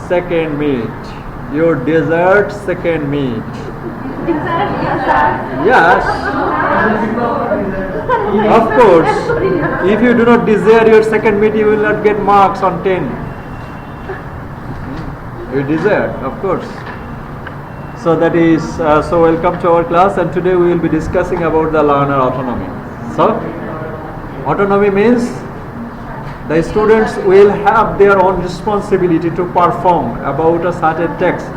second meat. Your dessert second meat. Yes. Of course. If you do not desire your second meat, you will not get marks on 10. You desire, of course. So that is, so welcome to our class, and today we will be discussing about the learner autonomy. So, autonomy means the students will have their own responsibility to perform about a certain text.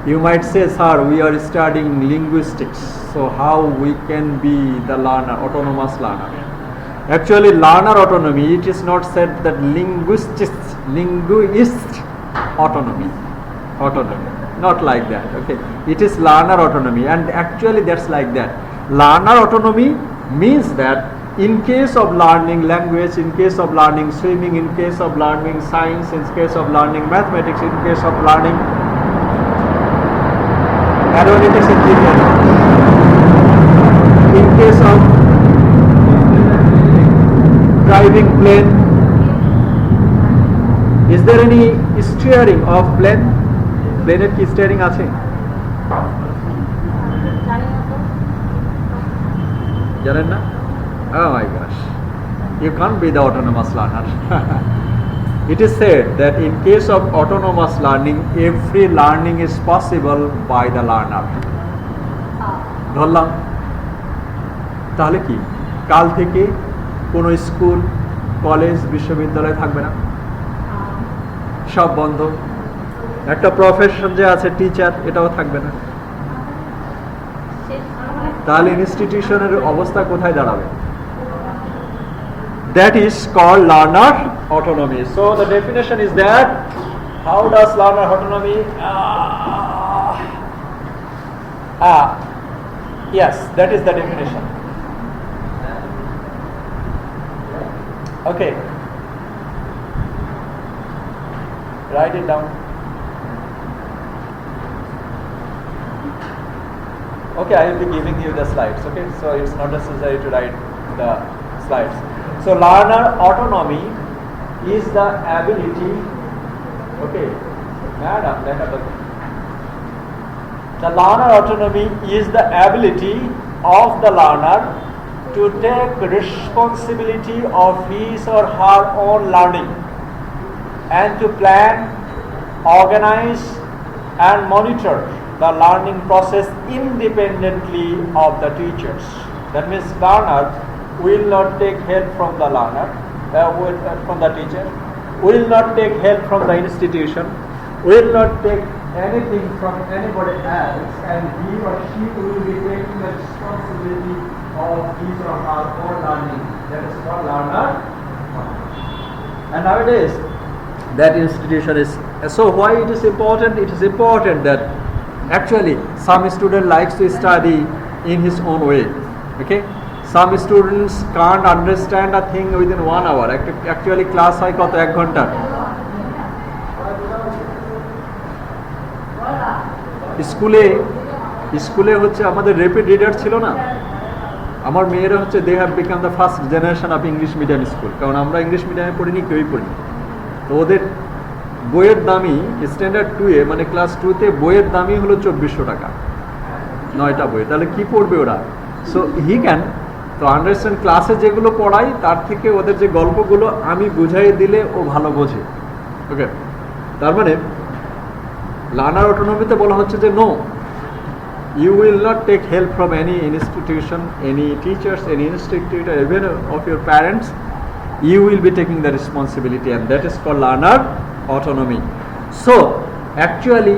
You might say, sir, we are studying linguistics, so how we can be the learner, autonomous learner? Actually, learner autonomy, it is not said that linguist autonomy, not like that, okay? It is learner autonomy, and actually that's like that. Learner autonomy means that in case of learning language, in case of learning swimming, in case of learning science, in case of learning mathematics, in case of learning aeronautics engineering, in case of driving plane, is there any steering of plane? Plane ki steering ache? Janen na? Oh my gosh, you can't be the autonomous learner. It is said that in case of autonomous learning, every learning is possible by the learner. ধরলাম তাহলে কি কাল থেকে কোনো school college বিশ্ববিদ্যালয় থাকবে না, সব বন্ধ। একটা প্রফেশন যে আছে টিচার, এটাও থাকবে না। তাহলে ইনস্টিটিউশনের অবস্থা কোথায় দাঁড়াবে? That is called learner autonomy. So the definition is that how does learner autonomy? Yes, that is the definition. Okay, write it down. Okay, I will be giving you the slides. Okay, so it's not necessary to write the slides. So learner autonomy is the ability, okay, madam, the learner autonomy is the ability of the learner to take responsibility of his or her own learning and to plan, organize and monitor the learning process independently of the teachers. That means learner will not take help from the learner, from the teacher, will not take help from the institution, will not take anything from anybody else, and he or she will be taking the responsibility of his or her own learning. That is called learner. And nowadays, that institution is, so why it is important? It is important that actually some student likes to study in his own way, okay? Some students can't understand a thing within 1 hour. Actually class হয় কত 1 ঘন্টা? স্কুলে হচ্ছে আমাদের rapid reader ছিল না। আমার মেয়েরা হচ্ছে they have become the first generation of English medium school, কারণ আমরা ইংলিশ মিডিয়ামে পড়িনি, কেউই পড়িনি। তো ওদের বইয়ের দামই স্ট্যান্ডার্ড 2-এ মানে ক্লাস 2-তে বইয়ের দামই হলো 2400 টাকা, 9টা বই। তাহলে কি পড়বে ওরা? সো হি ক্যান তো আন্ডারস্ট্যান্ড ক্লাসে যেগুলো পড়াই তার থেকে ওদের যে গল্পগুলো আমি বুঝাই দিলে ও ভালো বোঝে, ওকে? তার মানে লার্নার অটোনমিতে বলা হচ্ছে যে no, you will not take help from any institution, any teachers, any institute, even of your parents. You will be taking the responsibility, and that is called learner autonomy. So actually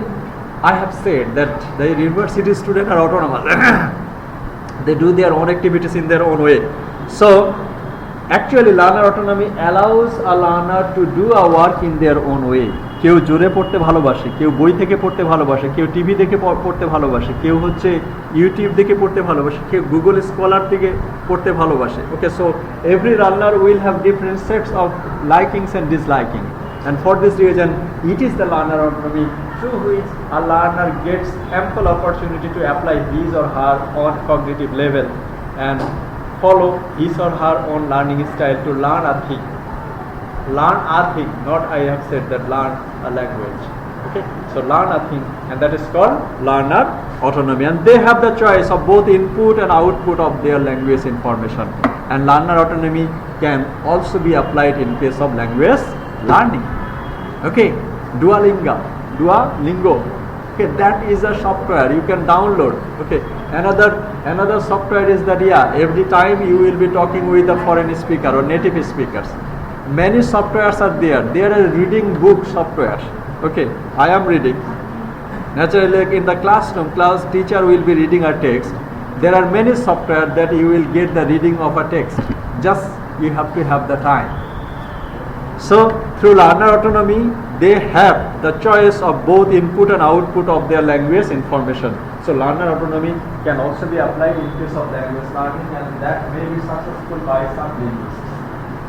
I have said that the university students are autonomous. They do their own activities in their own way. So actually learner autonomy allows a learner to do a work in their own way. কেউ জোরে পড়তে ভালোবাসে, কেউ বই থেকে পড়তে ভালোবাসে, কেউ টিভি দেখে পড়তে ভালোবাসে, কেউ হচ্ছে ইউটিউব দেখে পড়তে ভালোবাসে, কেউ গুগল স্কলার থেকে পড়তে ভালোবাসে, okay? So every learner will have different sets of likings and disliking, and for this reason it is the learner autonomy through which a learner gets ample opportunity to apply his or her own cognitive level and follow his or her own learning style to learn a thing. learn a thing, not I have said that learn a language. Okay, so learn a thing, and that is called learner autonomy, and they have the choice of both input and output of their language information. And learner autonomy can also be applied in case of language learning. Okay, Duolingo. Okay, that is a software you can download. Okay, another software is that every time you will be talking with a foreign speaker or native speakers. Many softwares are there. There are reading book software. Okay, I am reading. Naturally, like in the classroom, class teacher will be reading a text. There are many software that you will get the reading of a text. Just you have to have the time. So through learner autonomy, they have the choice of both input and output of their language information. So learner autonomy can also be applied in case of language learning, and that may be successful by some linguists.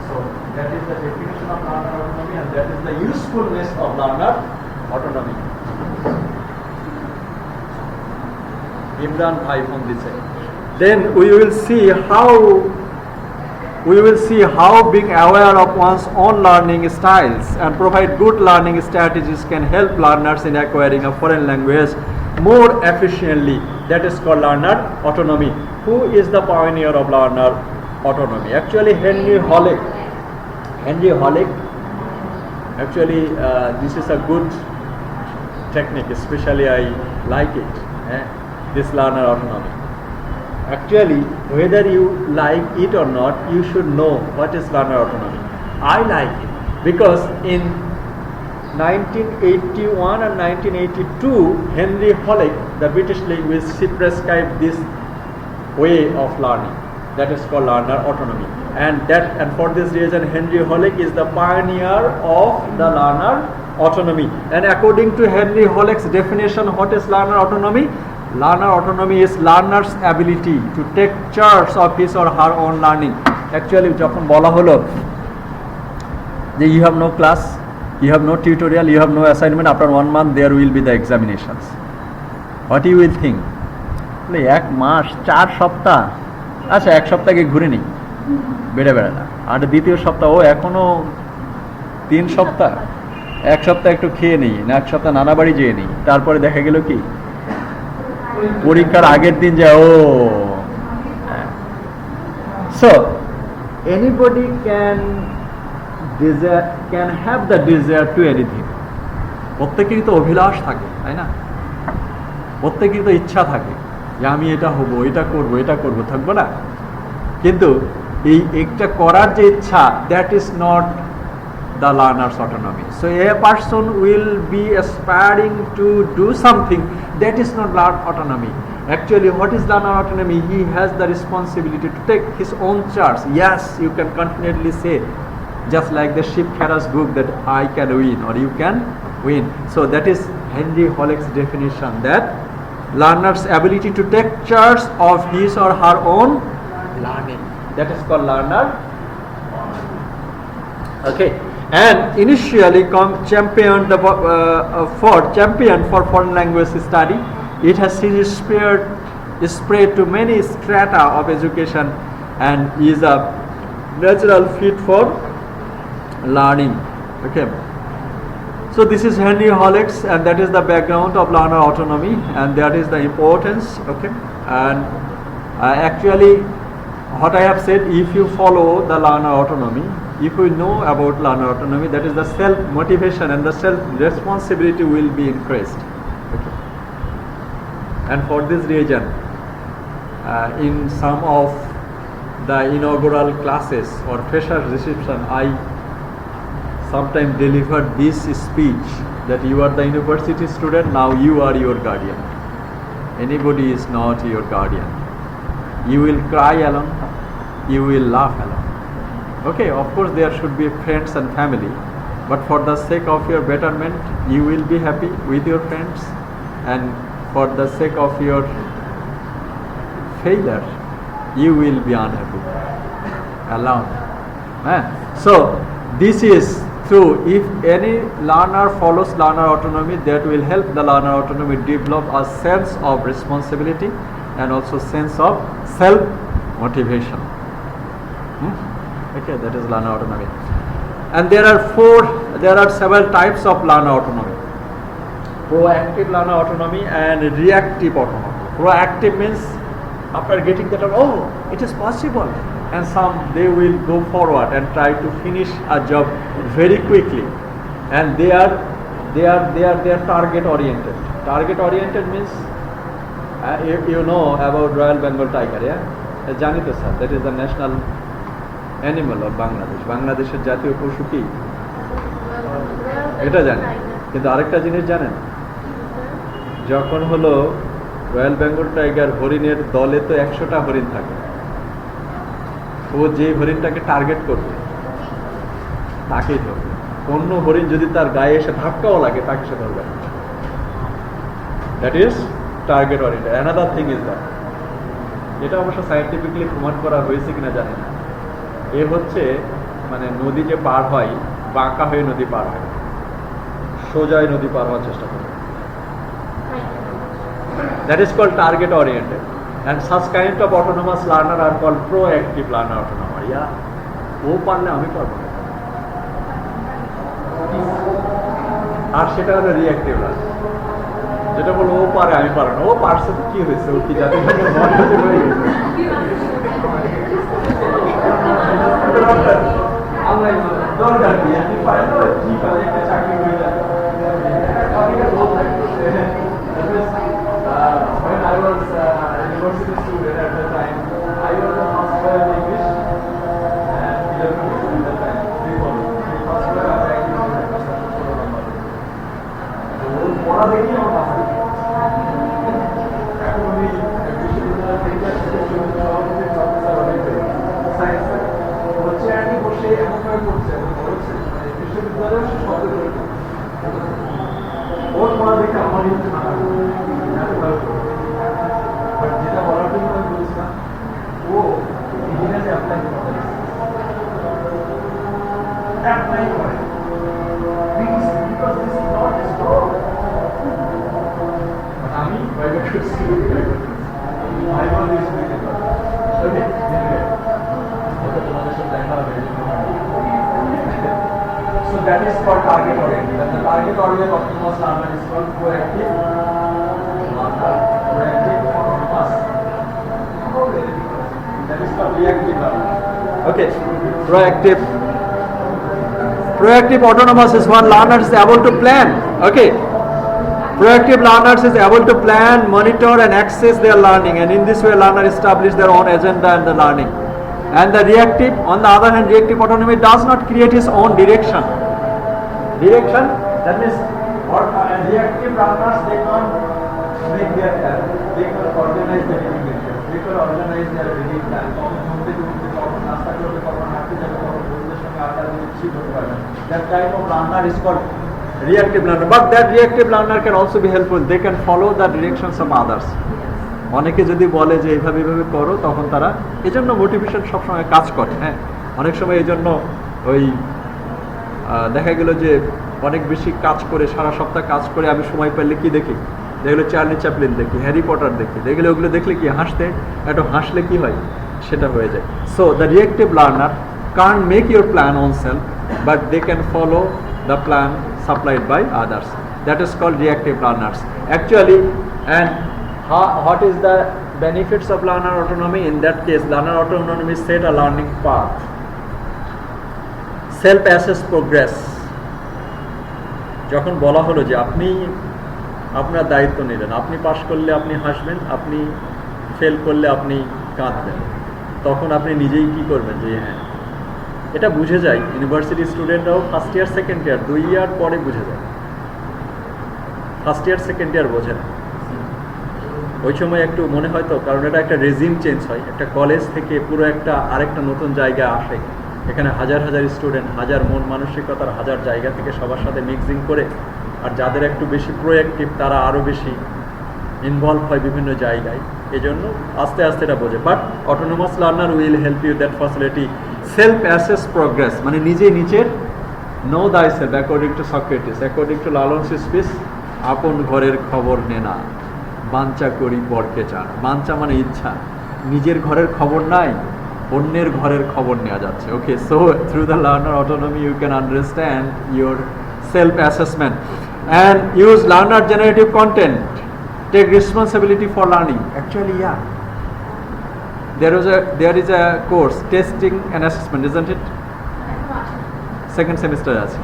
So that is the definition of learner autonomy, and that is the usefulness of learner autonomy. Imran Bhai from this side. Then we will see how being aware of one's own learning styles and provide good learning strategies can help learners in acquiring a foreign language more efficiently. That is called learner autonomy. Who is the pioneer of learner autonomy? Actually, Henry Hollick. Actually, this is a good technique, especially I like it. This learner autonomy. Actually, whether you like it or not, you should know what is learner autonomy. I like it because in 1981 and 1982, Henry Hollick, the British linguist, he prescribed this way of learning. That is called learner autonomy. And for this reason, Henry Hollick is the pioneer of the learner autonomy. And according to Henry Hollick's definition, what is learner autonomy? Learner autonomy is learner's ability to take charge of his or her own learning. Actually, যখন বলা হলো যে you have no class, you have no tutorial, you have no assignment, after 1 month there will be the examinations. What you will think? এক মাস 4 সপ্তাহ, আচ্ছা এক সপ্তাহে ঘুরে নিই, বেড়ে না, আর দ্বিতীয় সপ্তাহ এখনো 3 সপ্তাহ, এক সপ্তাহ একটু খেয়ে নিই, না এক সপ্তাহ নানা বাড়ি যেয়ে নিই, তারপরে দেখা গেল কি পরীক্ষার আগের দিন যায় So anybody can have the desire to anything. প্রত্যেকেরই তো অভিলাষ থাকে, তাই না? প্রত্যেকেরই তো ইচ্ছা থাকে যে আমি এটা হব, এটা করব, থাকবো না? কিন্তু এই একটা করার যে ইচ্ছা, that is not the learner's autonomy. So a person will be aspiring to do something, that is not learner autonomy. Actually, what is learner autonomy? He has the responsibility to take his own charge. Yes, you can confidently say, just like the Shiv Khera's book, that I can win or you can win. So that is Henry Hollick's definition, that learner's ability to take charge of his or her own learning. That is called learner. Okay. And initially championed for foreign language study, it has spread to many strata of education and is a natural fit for learning. Okay, so this is Henry Hollick's, and that is the background of learner autonomy, and that is the importance. Okay, and actually what I have said, if you follow the learner autonomy, if you know about learner autonomy, that is the self-motivation and the self-responsibility will be increased. Okay. And for this reason, in some of the inaugural classes or fresher reception, I sometimes deliver this speech, that you are the university student, now you are your guardian. Anybody is not your guardian. You will cry alone, you will laugh alone. Okay, of course there should be friends and family, but for the sake of your betterment, you will be happy with your friends, and for the sake of your failure, you will be unhappy alone. So this is true. If any learner follows learner autonomy, that will help the learner autonomy develop a sense of responsibility and also sense of self-motivation. Okay, that is learner autonomy. And there are several types of learner autonomy. Proactive learner autonomy and reactive autonomy. Proactive means after getting that, oh, it is possible, and they will go forward and try to finish a job very quickly, and they are target oriented. Target oriented means you know about Royal Bengal tiger, yeah? Jagannath, sir, that is the national animal of Bangladesh. বাংলাদেশের জাতীয় পশু কি এটা জানেন, কিন্তু আরেকটা জিনিস জানেন, যখন হলো রয়্যাল বেঙ্গল টাইগার হরিণের দলে তো 100টা হরিণ থাকে, ও যে হরিণটাকে টার্গেট করবে তাকেই ধরবে। অন্য হরিণ যদি তার গায়ে এসে ধাক্কাও লাগে তাকে সে ধরবে। That is target oriented. Another thing is that, এটা অবশ্য সায়েন্টিফিকলি প্রমাণ করা হয়েছে কিনা জানি না, এ হচ্ছে মানে নদী যে পার হয়, বাঁকা হয়ে নদী পার হয়, সোজায় নদী পার হওয়ার চেষ্টা করে। That is called target oriented, and such kind of autonomous learner are called proactive learner autonomy. Yeah, ও পারলে আমি পারবো না, আর সেটা হলো রিঅ্যাক্টিভ লার্নার, যেটা বলবো ও পারে আমি পারবো না। ও পারছে তো কি হয়েছে, ও কি জাতি হয়ে গেছে? দরকার কি, আপনি পারেন তো ঠিক আছে, একটা চাকরি হয়ে যাবে। When I was a university student at the time, I was the first player in English and 11 at the time. First player of English. So, পড়া দেখি আমার পাশে। এখন আমি বিশ্ববিদ্যালয় থেকে সভাপতি প্রফেসর হয়েছে সায়েন্স হচ্ছে, আমি বসে এমনভাবে পড়ছে বিশ্ববিদ্যালয়ের শব্দ করে ওর পড়া দেখে আমার ইচ্ছে না, যেটা বলার জন্য আমি বলছিলাম, ও ইংরেজি অ্যাপ্লাই করে আমি So that is called target oriented, and the target oriented autonomous learner is called proactive learner, proactive autonomous. That is called reactive learner. Okay, proactive autonomous is one learner is able to plan. Okay, proactive learners is able to plan, monitor and access their learning, and in this way learner establish their own agenda and the learning. And the reactive, on the other hand, reactive autonomy does not create his own direction. That means reactive learners, they can't make their plan, they can't organize their education, they can't organize their reading plan. That type of learner is called reactive learner, but that reactive learner can also be helpful. They can follow the directions of others. অনেকে যদি বলে যে এইভাবে এইভাবে করো, তখন তারা এই জন্য মোটিভেশন সবসময় কাজ করে। হ্যাঁ, অনেক সময় এই জন্য ওই দেখা গেল যে অনেক বেশি কাজ করে, সারা সপ্তাহ কাজ করে আমি সময় পেলে কি দেখি, দেখলো চার্লি চ্যাপলিন দেখি, হ্যারি পটার দেখি, দেখলে ওগুলো দেখলে কি একটু হাসলে কি হয়, সেটা হয়ে যায়। So the reactive learner can't make your plan on self, but they can follow the plan supplied by others. That is called reactive learners. Actually, and what is the benefits of learner autonomy? In that case, learner autonomy set a learning path, self-assess progress. যখন বলা হলো যে আপনি আপনার দায়িত্ব নিলেন, আপনি পাশ করলে আপনি হাসবেন, আপনি ফেল করলে আপনি কাঁদবেন, তখন আপনি নিজেই কি করবেন যে হ্যাঁ, এটা বুঝে যায়। ইউনিভার্সিটি স্টুডেন্টরাও first year second year 2 year পরে বুঝে যায়, ফার্স্ট ইয়ার সেকেন্ড ইয়ার বোঝে না। ওই সময় একটু মনে হয় তো, কারণ এটা একটা রেজিম চেঞ্জ হয়, একটা কলেজ থেকে পুরো আরেকটা নতুন জায়গায় আসে, এখানে হাজার হাজার স্টুডেন্ট, হাজার মন মানসিকতার হাজার জায়গা থেকে সবার সাথে মিক্সিং করে, আর যাদের একটু বেশি প্রোঅ্যাক্টিভ তারা আরও বেশি ইনভলভ হয় বিভিন্ন জায়গায়, এজন্য আস্তে আস্তে এটা বোঝে। But autonomous learner will help you that facility self assess progress, মানে নিজের know thyself according to Socrates, according to Lalon's speech, আপন ঘরের খবর নে না, বাঞ্চা করি পরকে চান। বাঞ্চা মানে ইচ্ছা, নিজের ঘরের খবর নাই, অন্যের ঘরের খবর নেওয়া যাচ্ছে। Okay, so through the learner autonomy you can understand your self assessment and use learner generative content, take responsibility for learning. Actually there is a course testing and assessment, isn't it? Second semester আছে।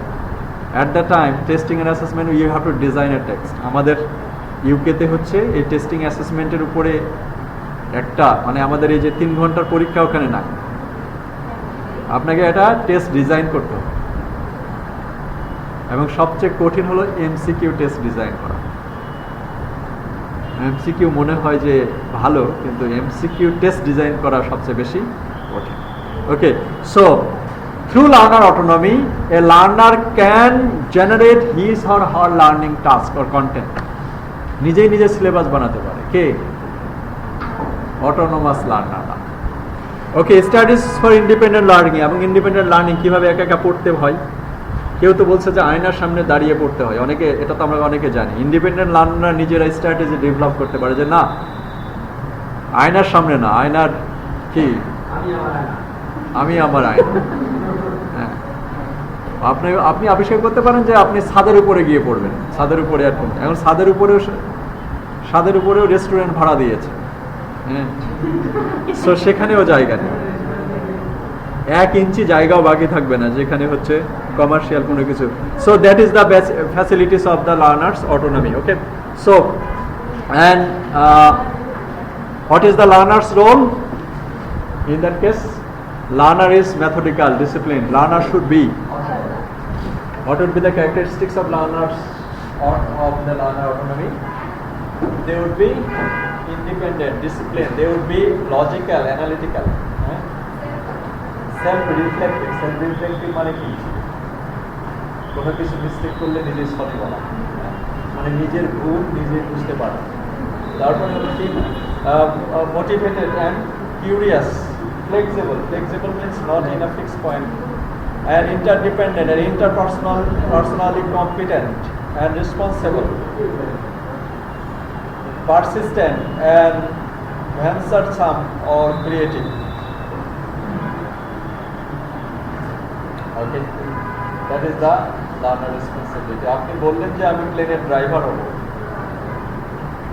At the time testing and assessment you have to design a text। আমাদের ইউকেতে হচ্ছে এই testing অ্যাসেসমেন্টের উপরে একটা মানে আমাদের এই যে 3 ঘন্টার পরীক্ষা ওখানে না, আপনাকে একটা টেস্ট ডিজাইন করতে হবে এবং সবচেয়ে কঠিন হলো এমসিকিউ টেস্ট ডিজাইন করা। এমসিকিউ মনে হয় যে ভালো, কিন্তু এমসিকিউ টেস্ট ডিজাইন করা সবচেয়ে বেশি কঠিন। ওকে, so through learner autonomy a learner can generate his or her learning task or content। নিজেই নিজে সিলেবাস বানাতে পারে কে? অটোনোমাস লার্নাররা। Okay, studies for independent learning. এবং ইন্ডিপেন্ডেন্ট লার্নিং কিভাবে একা একা পড়তে হয়? কেউ তো বলছে যে আয়নার সামনে দাঁড়িয়ে পড়তে হয়, অনেকে, এটা তো আমরা অনেকে জানি। ইন্ডিপেন্ডেন্ট লার্নাররা নিজেরা স্ট্র্যাটেজি ডেভেলপ করতে পারে যে না, আয়নার সামনে না, আয়নার কি আমি আমার আয়না। হ্যাঁ, আপনি আবিষ্কার করতে পারেন যে আপনি ছাদের উপরে গিয়ে পড়বেন, ছাদের উপরে আর পড়বেন। এখন ছাদের উপরেও রেস্টুরেন্ট ভাড়া দিয়েছে, হ্যাঁ, সো সেখানেও জায়গা নেই, 1 ইঞ্চি জায়গাও বাকি থাকবে না যেখানে হচ্ছে কমার্শিয়াল কোনো কিছু। So that is the facilities of the learners autonomy. Okay, so and what is the learners role in that case? Learner is methodical, disciplined. Learner should be, what would be the characteristics of learners or of the learner autonomy? They would be independent, disciplined, they would be logical, analytical, self-reflective। Self-reflective মানে কি? কোনো কিছু mistake করলে নিজে sorry বলা, মানে নিজের ভুল নিজে বুঝতে পারা। তারপরে হলো কি motivated and curious, flexible means not in a fixed point, and interdependent and personally competent and responsible, persistent and venturesome or creative। Okay, that is the learner responsibility। আপনি বললেন যে আমি প্লেনের ড্রাইভার হব,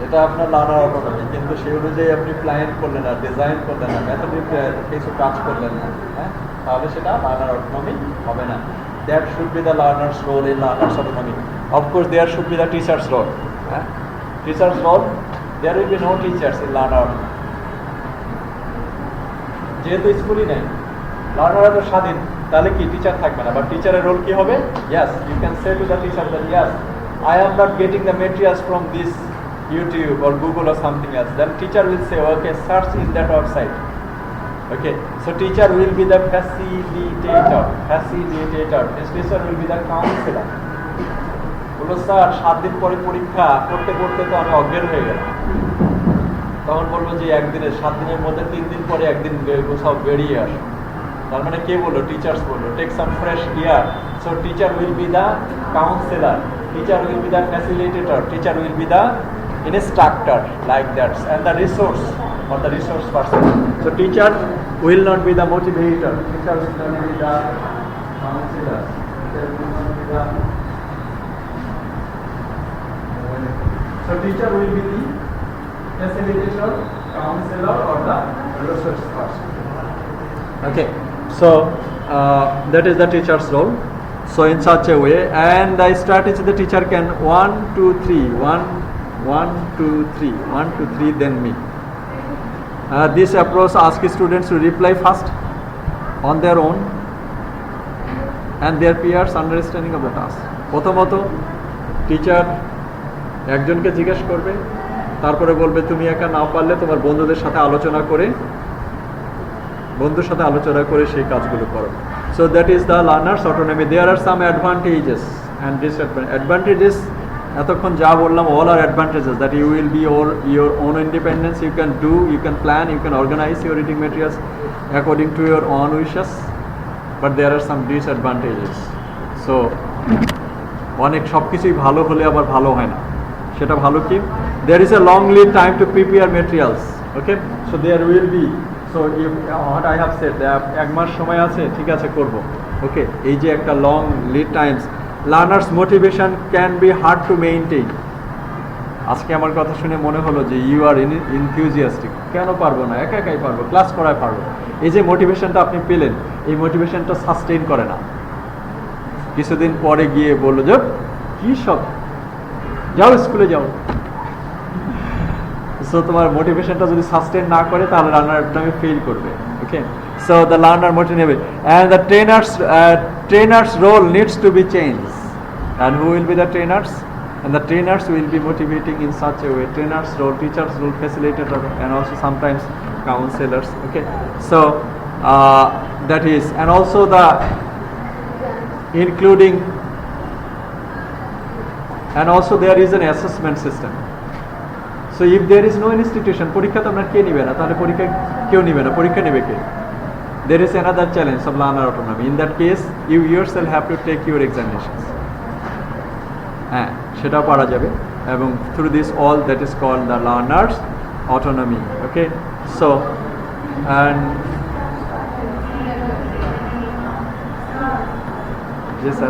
এটা আপনার লার্নার অটোনমি, কিন্তু সেই অনুযায়ী আপনি প্ল্যান করলেন না, ডিজাইন করলেন না, মেথডিক কিছু কাজ করলেন না, হ্যাঁ, তাহলে সেটা লার্নার অটোনমি হবে না। That should be the learners role in learner's autonomy. Of course there should be the teacher's role. হ্যাঁ, teacher's role, there will be no teachers in learner autonomy. যেহেতু স্কুলই নেই, লার্নাররা তো স্বাধীন, তাহলে কি টিচার থাকবে না? বা টিচারের রোল কি হবে? Yes, you can say to the teacher that yes, I am not getting the materials from this YouTube or Google or something else. Then teacher will say, okay, search in that website. Okay, so teacher will be the facilitator. This teacher will be the counselor. বলো sir 7 দিন পরে পরীক্ষা, করতে করতে তো আমি অজ্ঞান হয়ে গেলাম। তখন বলবো যে 1 দিনের 7 দিনের মধ্যে 3 দিন পরে একদিন কোথাও বেরিয়ে আসো। তার মানে কে বললো? টিচার্স বললো, take some fresh air. So teacher will be the counsellor, teacher will be the facilitator, teacher will be the instructor, like that, and the resource or the resource person. So teacher will not be the motivator, teacher will not be the counselor, teacher will not be the, so teacher will be the facilitator, counselor or the resource person. Okay, so that is the teacher's role. So in such a way, and the strategy the teacher can 1 2 3 1 2 3 then me. This approach asks students to reply first on their own and their peers understanding of the task. প্রথমত teacher একজনকে জিজ্ঞেস করবে, তারপরে বলবে তুমি একা না পারলে তোমার বন্ধুদের সাথে আলোচনা করে সেই কাজগুলো করো। So that is the learner's autonomy. There are some advantages and disadvantages. Advantages, এতক্ষণ যা বললাম, all are advantages, that you will be your own independence, you can do, you can plan, you can organize your reading materials according to your own wishes, but there are some disadvantages. So অনেক সব কিছুই ভালো হলে আবার ভালো হয় না। সেটা ভালো কি? There is a long lead time to prepare materials. Okay, so there will be so if what I have said এক মাস সময় আছে, ঠিক আছে করব, ওকে। এই যে একটা long lead Times, learners motivation can be hard to maintain. আজকে আমার কথা শুনে মনে হলো যে ইউ আর ইনথিউজিয়াস্টিক, কেন পারবো না, একা একাই পারবো, ক্লাস করায় পারবো। এই যে মোটিভেশনটা আপনি পেলেন, এই মোটিভেশনটা সাস্টেইন করে না। কিছুদিন পরে গিয়ে বললো যে কি সব, যাও স্কুলে যাও। সো তোমার মোটিভেশনটা যদি সাস্টেইন না করে তাহলে লার্নার তুমি ফেল করবে, okay. So the learner motivate and the trainer's role needs to be change. And who will be the trainers? And the trainers will be motivating in such a way. Trainers role, teachers role, facilitator, and also sometimes counselors, okay. So that is, and also the including, and also there is an assessment system. So if there is no institution, পরীক্ষা তো আমরা কে নিবে না, তাহলে পরীক্ষা কেউ নিবে না, পরীক্ষা নেবে কে? There is another challenge of learner autonomy. In that case, you yourself have to take your examinations. হ্যাঁ, সেটাও পারা যাবে, এবং through this all that is called the learners autonomy, okay. So and জি স্যার।